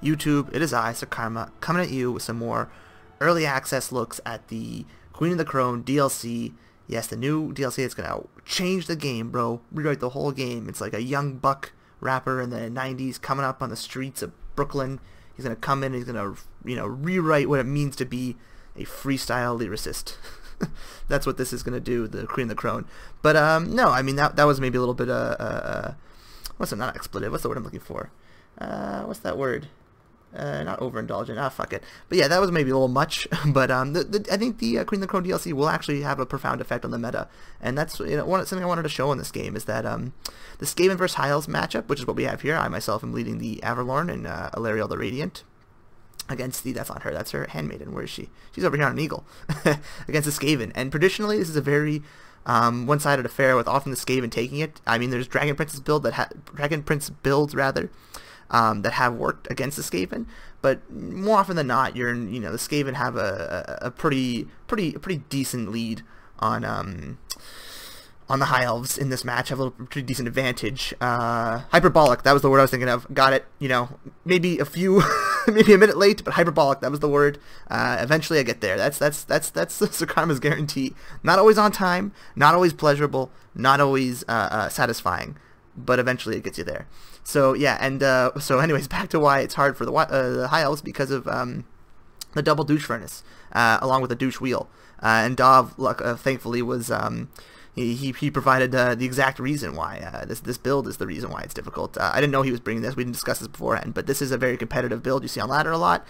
YouTube, it is I, Sakarma, coming at you with some more early access looks at the Queen of the Crone DLC. Yes, the new DLC that's going to change the game, bro. Rewrite the whole game. It's like a young buck rapper in the 90s coming up on the streets of Brooklyn. He's going to come in and he's going to, rewrite what it means to be a freestyle lyricist. That's what this is going to do, the Queen of the Crone. But, no, I mean, that was maybe a little bit, what's it, not expletive, what's the word I'm looking for? What's that word? Not overindulgent. Fuck it. But yeah, that was maybe a little much. But I think the Queen of the Crone DLC will actually have a profound effect on the meta, and that's something I wanted to show in this game is that the Skaven vs High Elves matchup, which is what we have here. I myself am leading the Averlorn and Alariel the Radiant against the that's not her, that's her handmaiden. Where is she? She's over here on an eagle against the Skaven. And traditionally, this is a very one-sided affair with often the Skaven taking it. I mean, there's Dragon Prince builds that have worked against the Skaven, but more often than not, the Skaven have a pretty decent lead on the High Elves in this match. Have a pretty decent advantage. Hyperbolic, that was the word I was thinking of. Got it. Maybe maybe a minute late, but hyperbolic, that was the word. Eventually I get there. That's Sakarma's guarantee. Not always on time, not always pleasurable, not always satisfying, but eventually it gets you there. So yeah, and so anyways, back to why it's hard for the High Elves because of the double douche furnace, along with the douche wheel. And Dov, thankfully, was he provided the exact reason why this build is the reason why it's difficult. I didn't know he was bringing this. We didn't discuss this beforehand, but this is a very competitive build. You see on ladder a lot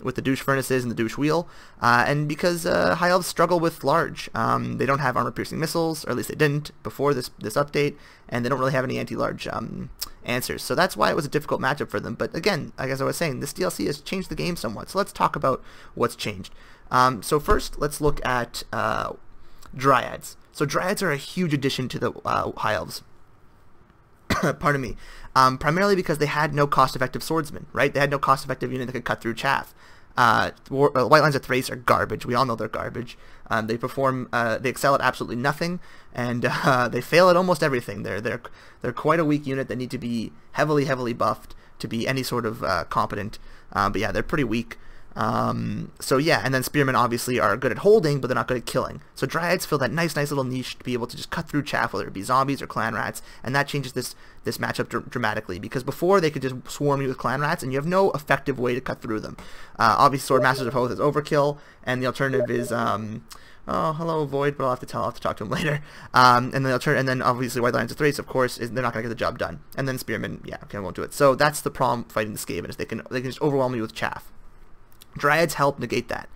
with the douche furnaces and the douche wheel, and because High Elves struggle with large, they don't have armor-piercing missiles, or at least they didn't before this update, and they don't really have any anti-large answers. So that's why it was a difficult matchup for them. But again, like as I was saying, this DLC has changed the game somewhat. So let's talk about what's changed. So first, let's look at Dryads. So Dryads are a huge addition to the High Elves. Pardon me. Primarily because they had no cost-effective swordsmen, right? They had no cost-effective unit that could cut through chaff. White Lines of Thrace are garbage. We all know they're garbage. They excel at absolutely nothing, and they fail at almost everything. They're quite a weak unit that need to be heavily buffed to be any sort of competent. But yeah, they're pretty weak. So yeah, and then Spearmen obviously are good at holding, but they're not good at killing. So Dryads fill that nice little niche to be able to just cut through chaff, whether it be zombies or clan rats, and that changes this matchup dramatically, because before they could just swarm you with clan rats, and you have no effective way to cut through them. Obviously, Sword Masters of Hoth is overkill, and the alternative is oh, hello, Void, but I'll have to talk to him later. And then obviously White Lines of Thrace, of course, they're not going to get the job done. And then Spearmen, yeah, okay, won't do it. So that's the problem fighting the Skaven, is they can just overwhelm you with chaff. Dryads help negate that.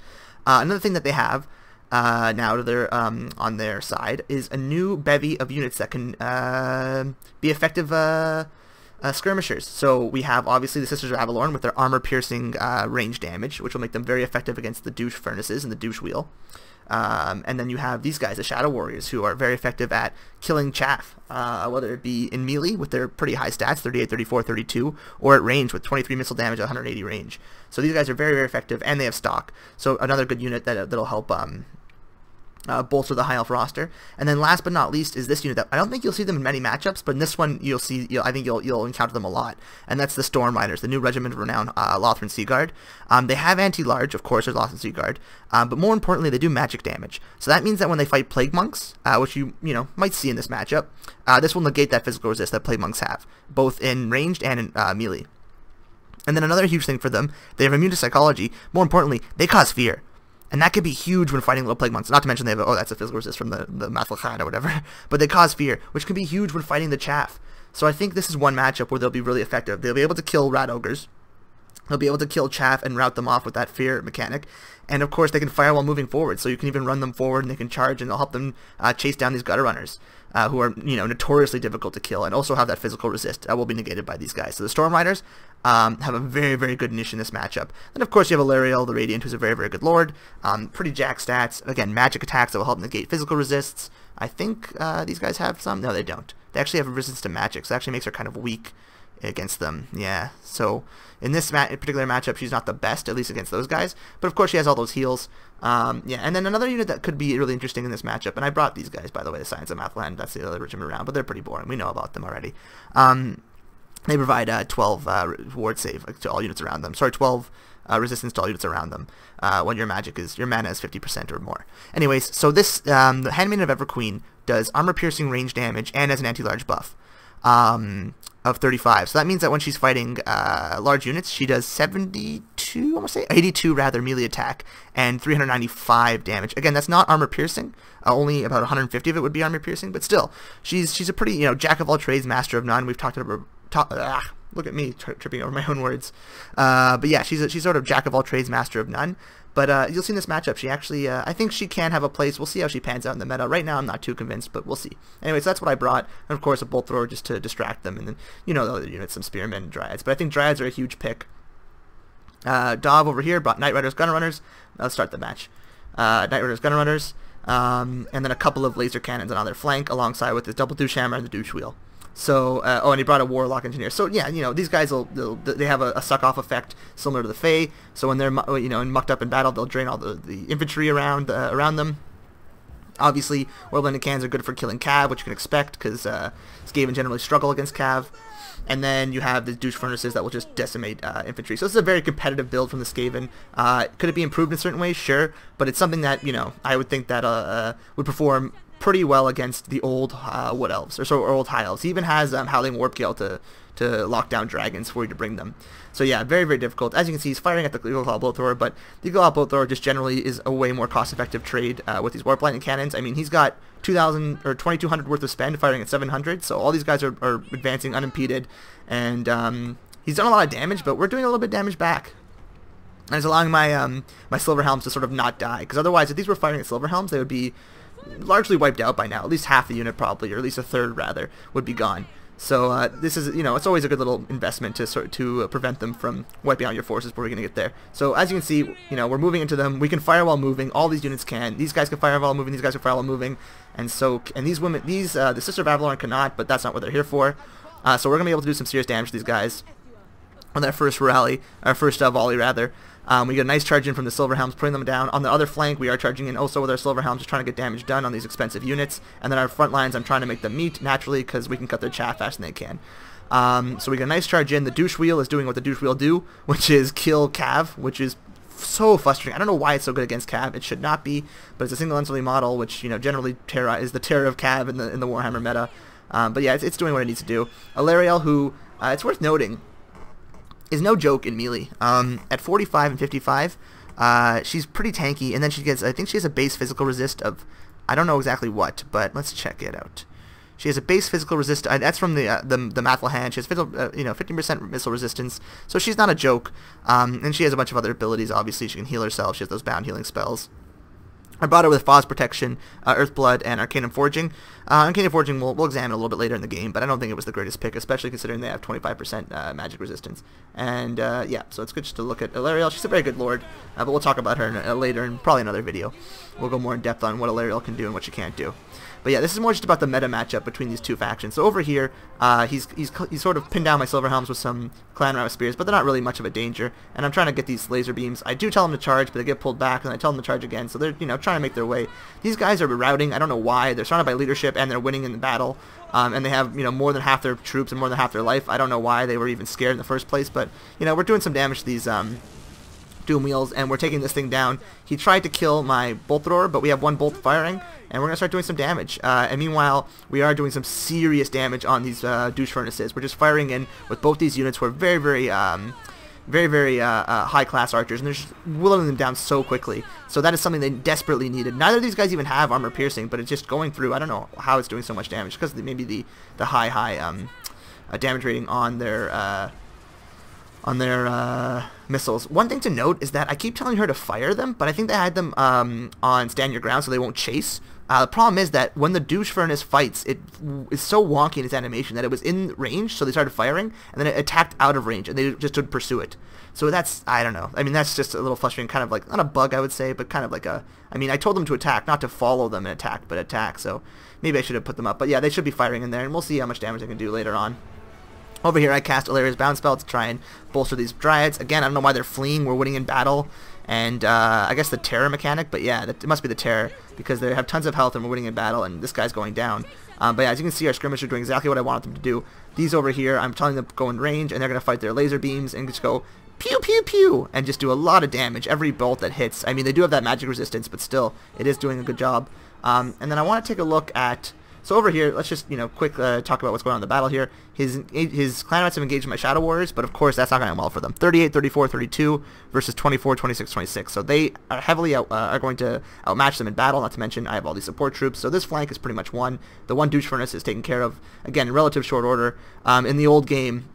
Another thing that they have now to their on their side is a new bevy of units that can be effective skirmishers. So we have obviously the Sisters of Avalorn with their armor-piercing range damage, which will make them very effective against the douche furnaces and the douche wheel. And then you have these guys, the Shadow Warriors, who are very effective at killing chaff, whether it be in melee with their pretty high stats, 38, 34, 32, or at range with 23 missile damage, 180 range. So these guys are very effective, and they have stock. So another good unit that'll help bolster the High Elf roster. And then last but not least is this unit that I don't think you'll see them in many matchups, but in this one I think you'll encounter them a lot, and that's the Storm Riders, the new Regiment of Renown Lothran Sea Guard. They have anti-large, of course, there's Lothran Sea Guard, but more importantly, they do magic damage. So that means that when they fight Plague Monks, which you might see in this matchup, this will negate that physical resist that Plague Monks have, both in ranged and in melee. And then another huge thing for them, they have immune to psychology. More importantly, they cause fear. And that could be huge when fighting little plague monks. Not to mention they have, that's a physical resist from the Mathlachan or whatever. But they cause fear, which can be huge when fighting the chaff. So I think this is one matchup where they'll be really effective. They'll be able to kill rat ogres. They'll be able to kill chaff and rout them off with that fear mechanic. And of course they can fire while moving forward, so you can even run them forward and they can charge, and they'll help them chase down these gutter runners, who are notoriously difficult to kill and also have that physical resist that will be negated by these guys. So the Storm Riders have a very good niche in this matchup. And of course you have Alariel the Radiant, who's a very good lord. Pretty jack stats. Again, magic attacks that will help negate physical resists. I think these guys have some. No, they don't. They actually have resistance to magic, so that actually makes her kind of weak against them. Yeah, so in this particular matchup, she's not the best, at least against those guys, but of course she has all those heals. Yeah, and then another unit that could be really interesting in this matchup, and I brought these guys, by the way, the Science of Mathland, that's the other regiment around, but they're pretty boring, we know about them already, They provide 12 ward save to all units around them. Sorry, 12 resistance to all units around them when your mana is 50% or more. Anyways, so this the Handmaiden of Everqueen does armor piercing range damage and has an anti-large buff of 35. So that means that when she's fighting large units, she does 72, I want to say 82 rather, melee attack and 395 damage. Again, that's not armor piercing. Only about 150 of it would be armor piercing, but still, she's a pretty jack of all trades, master of none. We've talked about look at me tripping over my own words. But yeah, she's sort of jack of all trades, master of none. But you'll see in this matchup, she actually, I think she can have a place. We'll see how she pans out in the meta. Right now, I'm not too convinced, but we'll see. Anyways, that's what I brought. And of course, a bolt thrower just to distract them. And then, the other units, some spearmen and dryads. But I think dryads are a huge pick. Dov over here brought Knight Riders, Gunner Runners. Let's start the match. Knight Riders, Gunner Runners. And then a couple of laser cannons on their flank, alongside with this double douche hammer and the douche wheel. So, and he brought a Warlock Engineer. So yeah, these guys they have a suck off effect similar to the Fae. So when they're mucked up in battle, they'll drain all the infantry around them. Obviously, Whirlwind cannons are good for killing Cav, which you can expect because Skaven generally struggle against Cav. And then you have the douche furnaces that will just decimate infantry. So this is a very competitive build from the Skaven. Could it be improved in certain ways? Sure, but it's something that I would think that would perform pretty well against the old Wood Elves or old High Elves. He even has Howling Warp Gale to lock down dragons for you to bring them. So yeah, very, very difficult. As you can see, he's firing at the Eagle Claw Bolt Thrower, but the Eagle Claw Bolt Thrower just generally is a way more cost-effective trade with these Warp Lightning Cannons. I mean, he's got 2,000 or 2,200 worth of spend firing at 700, so all these guys are advancing unimpeded, and he's done a lot of damage, but we're doing a little bit of damage back. And it's allowing my my Silver Helms to sort of not die, because otherwise, if these were firing at Silver Helms, they would be largely wiped out by now. At least half the unit probably, or at least a third rather, would be gone. So this is, it's always a good little investment to prevent them from wiping out your forces before we're going to get there. So as you can see, we're moving into them. We can fire while moving. All these units can. These guys can fire while moving. These guys can fire while moving. And these women, the Sister of Avalon cannot, but that's not what they're here for. So we're going to be able to do some serious damage to these guys on that first rally, or first volley rather. We get a nice charge in from the Silver Helms, putting them down. On the other flank, we are charging in also with our Silver Helms, just trying to get damage done on these expensive units. And then our front lines, I'm trying to make them meet naturally, because we can cut their chaff faster than they can. So we get a nice charge in. The douche wheel is doing what the douche wheel do, which is kill Cav, which is so frustrating. I don't know why it's so good against Cav. It should not be, but it's a single instantly model, which generally is the terror of Cav in the Warhammer meta. But yeah, it's doing what it needs to do. Alariel, who it's worth noting, is no joke in melee. At 45 and 55, she's pretty tanky, and then I think she has a base physical resist of, I don't know exactly what, but let's check it out. She has a base physical resist. That's from the Mathel hand. She has 15% missile resistance, so she's not a joke. And she has a bunch of other abilities. Obviously, she can heal herself. She has those bound healing spells. I brought her with Foz Protection, Earthblood, and Arcanum Forging. Arcanum Forging we'll examine a little bit later in the game, but I don't think it was the greatest pick, especially considering they have 25% magic resistance. And yeah, so it's good just to look at Alariel. She's a very good lord, but we'll talk about her later in probably another video. We'll go more in depth on what Alariel can do and what she can't do. But yeah, this is more just about the meta matchup between these two factions. So over here, he's sort of pinned down my Silver Helms with some Clan Route Spears, but they're not really much of a danger. And I'm trying to get these laser beams. I do tell them to charge, but they get pulled back, and I tell them to charge again. So they're trying to make their way. These guys are routing. I don't know why. They're surrounded by leadership, and they're winning in the battle. And they have more than half their troops and more than half their life. I don't know why they were even scared in the first place, but we're doing some damage to these Doom Wheels, and we're taking this thing down. He tried to kill my Bolt Thrower, but we have one bolt firing, and we're going to start doing some damage. And meanwhile, we are doing some serious damage on these douche furnaces. We're just firing in with both these units. We're very, very high-class archers, and they're just whittling them down so quickly. So that is something they desperately needed. Neither of these guys even have armor piercing, but it's just going through. I don't know how it's doing so much damage, because maybe the high damage rating on their missiles. One thing to note is that I keep telling her to fire them, but I think they had them on stand your ground so they won't chase. The problem is that when the douche furnace fights, it is so wonky in its animation that it was in range, so they started firing, and then it attacked out of range, and they just would pursue it. So that's, I don't know. I mean, that's just a little frustrating, kind of like, not a bug, I would say, but kind of like I mean, I told them to attack, not to follow them and attack, but attack, so maybe I should have put them up. But yeah, they should be firing in there, and we'll see how much damage they can do later on. Over here, I cast Illyria's Bound spell to try and bolster these Dryads. Again, I don't know why they're fleeing. We're winning in battle. And I guess the terror mechanic, but yeah, it must be the terror, because they have tons of health and we're winning in battle, and this guy's going down. But yeah, as you can see, our skirmishers are doing exactly what I wanted them to do. These over here, I'm telling them to go in range, and they're going to fight their laser beams and just go pew pew pew, and just do a lot of damage every bolt that hits. I mean, they do have that magic resistance, but still, it is doing a good job. And then I want to take a look at... So over here, let's just, quick talk about what's going on in the battle here. His clanmates have engaged my Shadow Warriors, but of course that's not going to end well for them. 38, 34, 32 versus 24, 26, 26. So they are heavily are going to outmatch them in battle, not to mention I have all these support troops. So this flank is pretty much won. The one douche furnace is taken care of, again, in relative short order. In the old game,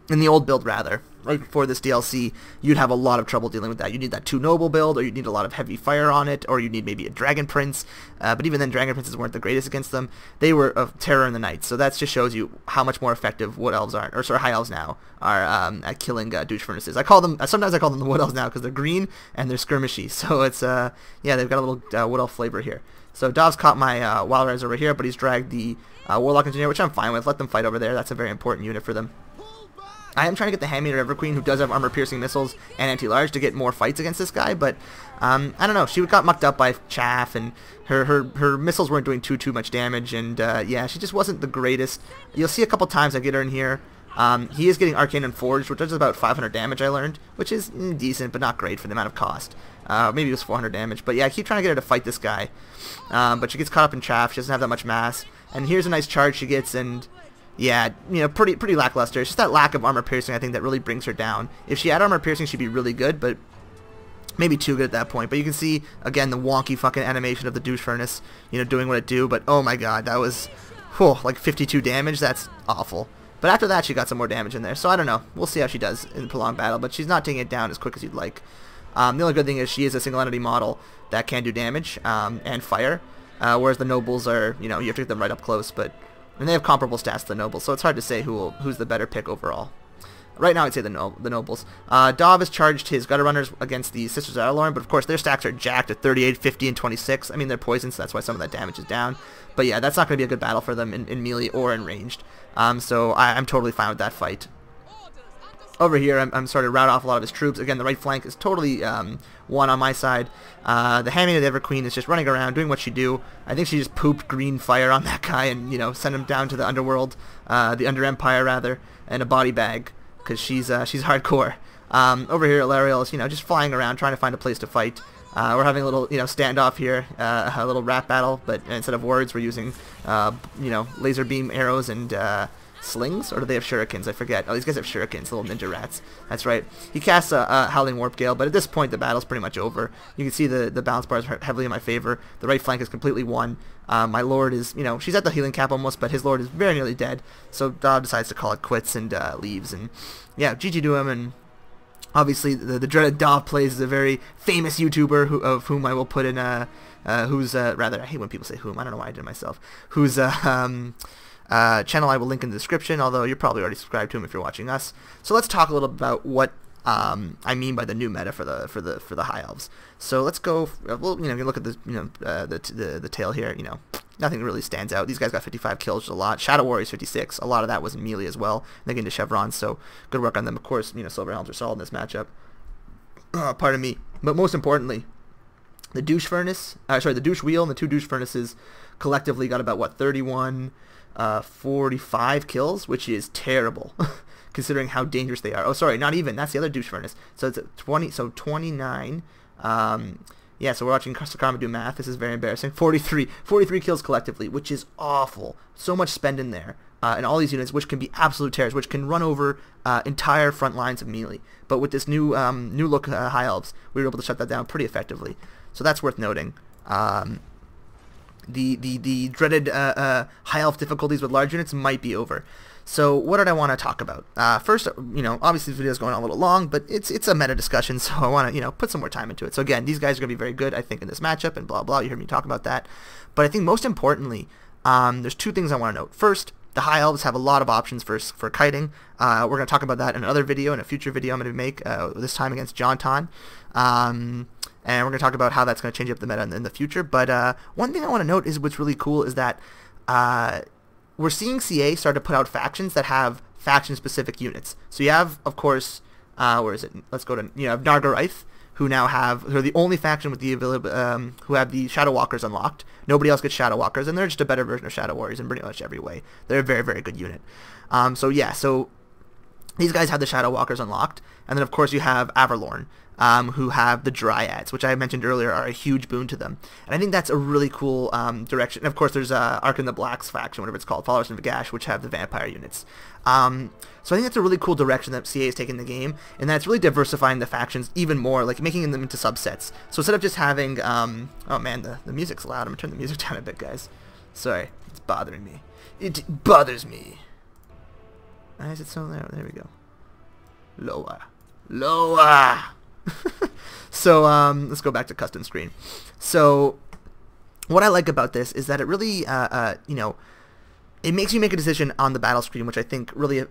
in the old build rather, right before this DLC, you'd have a lot of trouble dealing with that. You need that 2 noble build, or you need a lot of heavy fire on it, or you need maybe a Dragon Prince. But even then, Dragon Princes weren't the greatest against them. They were of terror in the night. So that just shows you how much more effective Wood Elves are, or sorry, High Elves now are at killing douche furnaces. I call them sometimes I call them the Wood Elves now because they're green and they're skirmishy. So it's yeah, they've got a little Wood Elf flavor here. So Dov's caught my Wild Riders over here, but he's dragged the Warlock Engineer, which I'm fine with. Let them fight over there. That's a very important unit for them. I am trying to get the Handmaiden Everqueen, who does have armor-piercing missiles and anti-large, to get more fights against this guy, but I don't know. She got mucked up by chaff, and her missiles weren't doing too much damage, and yeah, she just wasn't the greatest. You'll see a couple times I get her in here. He is getting Arcane and Forged, which does about 500 damage, I learned, which is decent, but not great for the amount of cost. Maybe it was 400 damage, but yeah, I keep trying to get her to fight this guy, but she gets caught up in chaff. She doesn't have that much mass, and here's a nice charge she gets, and... yeah, pretty lackluster. It's just that lack of armor piercing, I think, that really brings her down. If she had armor piercing, she'd be really good, but maybe too good at that point. But you can see, again, the wonky fucking animation of the douche furnace, doing what it do. But oh my god, that was, like 52 damage. That's awful. But after that, she got some more damage in there. So I don't know. We'll see how she does in the prolonged battle. But she's not taking it down as quick as you'd like. The only good thing is she is a single entity model that can do damage and fire, whereas the nobles are, you have to get them right up close, but. And they have comparable stats to the nobles, so it's hard to say who's the better pick overall. Right now, I'd say the nobles. Dov has charged his Gutter Runners against the Sisters of Adelorn, but of course their stacks are jacked at 38, 50, and 26. I mean, they're poisoned, so that's why some of that damage is down. But yeah, that's not going to be a good battle for them in melee or in ranged. So I'm totally fine with that fight. Over here, I'm starting to rout off a lot of his troops. Again, the right flank is totally won on my side. The Handmaiden of the Everqueen is just running around, doing what she do. I think she just pooped green fire on that guy and, sent him down to the underworld, the Under Empire, rather, and a body bag, because she's hardcore. Over here, Illyria is, just flying around, trying to find a place to fight. We're having a little, standoff here, a little rap battle, but instead of words, we're using, laser beam arrows and... slings, or do they have shurikens? I forget. Oh, these guys have shurikens, little ninja rats. That's right. He casts a Howling Warp Gale, but at this point the battle's pretty much over. You can see the balance bars are heavily in my favor. The right flank is completely won. My lord is, she's at the healing cap almost, but his lord is very nearly dead. So Dov decides to call it quits and leaves. And yeah, GG to him. And obviously the dreaded Dov Plays is a very famous YouTuber of whom I will put in rather, I hate when people say whom. I don't know why I did it myself. Who's channel I will link in the description, although you're probably already subscribed to him if you're watching us. So let's talk a little about what I mean by the new meta for the High Elves. So let's go. Well, you look at the the tail here. Nothing really stands out. These guys got 55 kills, which is a lot. Shadow Warriors 56. A lot of that was in melee as well. They get into chevrons, so good work on them. Of course, Silver Helms are solid in this matchup. Pardon me. But most importantly, the douche furnace. The douche wheel and the 2 douche furnaces collectively got about 31. 45 kills, which is terrible considering how dangerous they are. Oh, sorry, not even. That's the other douche furnace. So it's 20. So 29. Yeah. So we're watching Sakarma do math. This is very embarrassing. 43 kills collectively, which is awful. So much spend in there, and all these units, which can be absolute terrors, which can run over entire front lines of melee. But with this new look High Elves, we were able to shut that down pretty effectively. So that's worth noting. The dreaded high elf difficulties with large units might be over. So what did I want to talk about? First, obviously this video is going on a little long, but it's a meta discussion, so I want to, put some more time into it. So again, these guys are going to be very good, I think, in this matchup, and blah, blah. You heard me talk about that. But I think most importantly, there's 2 things I want to note. First, the High Elves have a lot of options for kiting. We're going to talk about that in another video, in a future video I'm going to make, this time against Jontan. And we're going to talk about how that's going to change up the meta in the future. But one thing I want to note is what's really cool is that we're seeing CA start to put out factions that have faction-specific units. So you have, of course, where is it? Let's go to, you have Nargothrond, who are the only faction with the who have the Shadow Walkers unlocked. Nobody else gets Shadow Walkers, and they're just a better version of Shadow Warriors in pretty much every way. They're a very, very good unit. So yeah, so these guys have the Shadow Walkers unlocked, and then of course you have Averlorn, who have the Dryads, which I mentioned earlier are a huge boon to them. And I think that's a really cool direction. And of course there's Ark in the Black's faction, whatever it's called, Followers of Nagash, which have the vampire units. So I think that's a really cool direction that CA is taking the game, and that's really diversifying the factions even more, like making them into subsets. So instead of just having, oh man, the music's loud. I'm gonna turn the music down a bit, guys. Sorry, it's bothering me. It bothers me. Why is it so loud? There we go. Lower. Lower! So, let's go back to custom screen. So, what I like about this is that it really, you know, it makes you make a decision on the battle screen, which I think really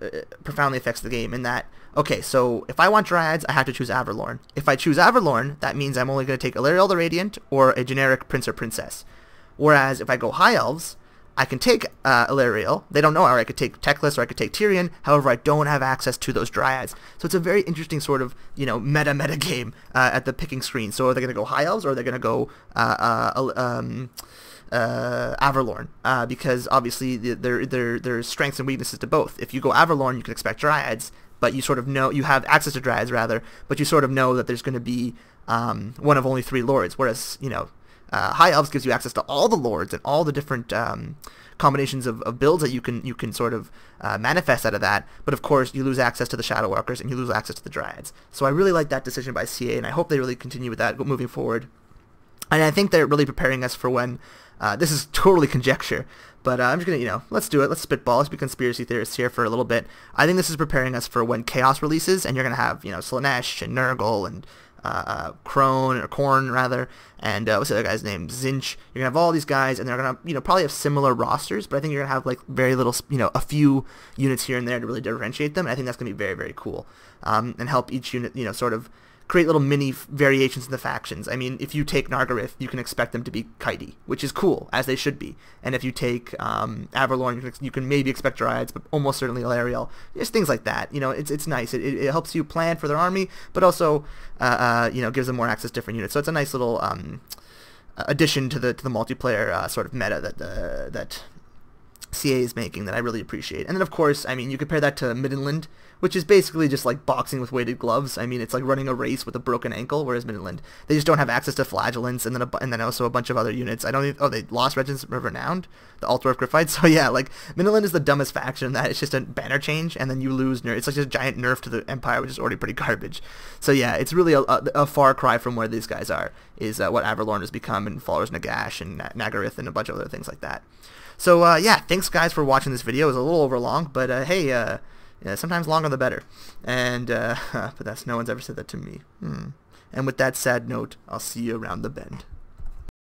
profoundly affects the game in that, okay, so if I want Dryads, I have to choose Averlorn. If I choose Averlorn, that means I'm only going to take Illyriel the Radiant or a generic Prince or Princess. Whereas if I go High Elves, I can take Illyriel. They don't know, or I could take Teclis, or I could take Tyrion. However, I don't have access to those Dryads. So it's a very interesting sort of, you know, meta game at the picking screen. So are they going to go High Elves, or are they going to go Averlorn? Because obviously there's strengths and weaknesses to both. If you go Averlorn, you can expect Dryads, but you sort of know, you have access to Dryads rather, but you sort of know that there's going to be one of only 3 lords, whereas, you know, High Elves gives you access to all the lords and all the different combinations of builds that you can sort of manifest out of that. But of course, you lose access to the Shadow Walkers and you lose access to the Dryads. So I really like that decision by CA, and I hope they really continue with that moving forward. And I think they're really preparing us for when this is totally conjecture. But I'm just going to, you know, let's do it. Let's spitball. Let's be conspiracy theorists here for a little bit. I think this is preparing us for when Chaos releases, and you're going to have, you know, Slaanesh and Nurgle and Crone, or Khorne rather, and what's the other guy's name? Zinch. You're gonna have all these guys, and they're gonna, you know, probably have similar rosters, but I think you're gonna have like very little, you know, a few units here and there to really differentiate them. And I think that's gonna be very, very cool, and help each unit, you know, sort of create little mini variations in the factions. I mean, if you take Nargothrond, you can expect them to be kitey, which is cool, as they should be. And if you take Averlorn, you can maybe expect Dryads, but almost certainly Illyriel. Just things like that. You know, it's nice. It helps you plan for their army, but also, you know, gives them more access to different units. So it's a nice little addition to the multiplayer sort of meta that CA is making that I really appreciate. And then of course, I mean, you compare that to Middenland, which is basically just like boxing with weighted gloves. I mean, it's like running a race with a broken ankle, whereas Middenland, they just don't have access to Flagellants, and then also a bunch of other units. I don't even, oh, they lost Regents of Renowned, the Altar of Graphites. So yeah, like Middenland is the dumbest faction in that it's just a banner change, and then you lose nerf. It's like just a giant nerf to the Empire, which is already pretty garbage. So yeah, it's really a far cry from where these guys are, is what Averlorn has become, and Followers Nagash and Nagaryth and a bunch of other things like that. So yeah, thanks guys for watching this video. It was a little overlong, but hey, yeah, sometimes longer the better. And but no one's ever said that to me. And with that sad note, I'll see you around the bend.